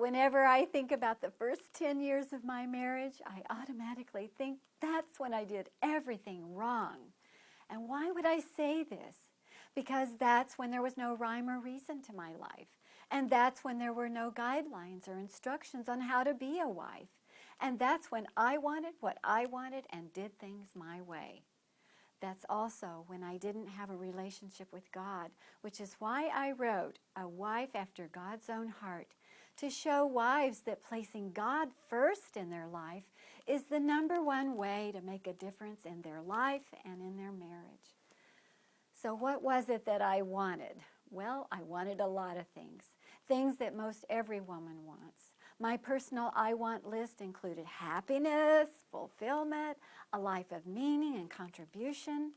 Whenever I think about the first 10 years of my marriage, I automatically think that's when I did everything wrong. And why would I say this? Because that's when there was no rhyme or reason to my life. And that's when there were no guidelines or instructions on how to be a wife. And that's when I wanted what I wanted and did things my way. That's also when I didn't have a relationship with God, which is why I wrote A Wife After God's Own Heart, to show wives that placing God first in their life is the number one way to make a difference in their life and in their marriage. So what was it that I wanted? Well, I wanted a lot of things. Things that most every woman wants. My personal I want list included happiness, fulfillment, a life of meaning and contribution.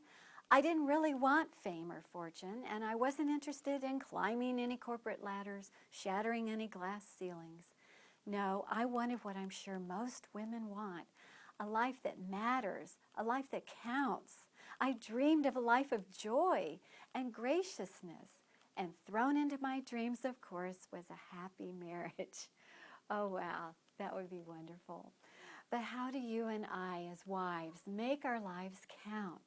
I didn't really want fame or fortune, and I wasn't interested in climbing any corporate ladders, shattering any glass ceilings. No, I wanted what I'm sure most women want, a life that matters, a life that counts. I dreamed of a life of joy and graciousness, and thrown into my dreams, of course, was a happy marriage. Oh, wow, that would be wonderful. But how do you and I, as wives, make our lives count?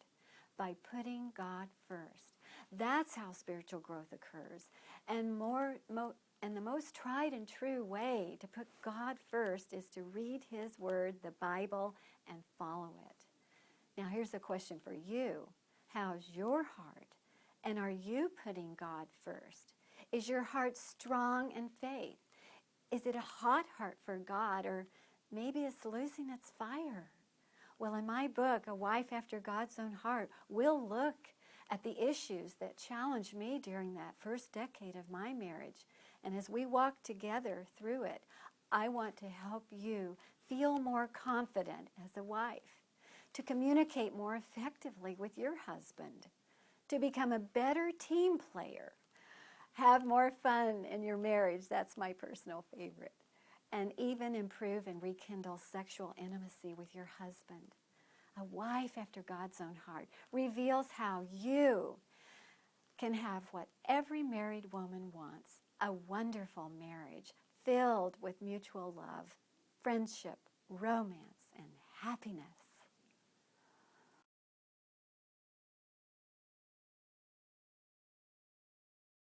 By putting God first. That's how spiritual growth occurs. And the most tried and true way to put God first is to read His Word, the Bible, and follow it. Now here's a question for you. How's your heart? And are you putting God first? Is your heart strong in faith? Is it a hot heart for God, or maybe it's losing its fire? Well, in my book, A Wife After God's Own Heart, we'll look at the issues that challenged me during that first decade of my marriage. And as we walk together through it, I want to help you feel more confident as a wife, to communicate more effectively with your husband, to become a better team player, have more fun in your marriage, that's my personal favorite, and even improve and rekindle sexual intimacy with your husband. A Wife After God's Own Heart reveals how you can have what every married woman wants, a wonderful marriage filled with mutual love, friendship, romance, and happiness.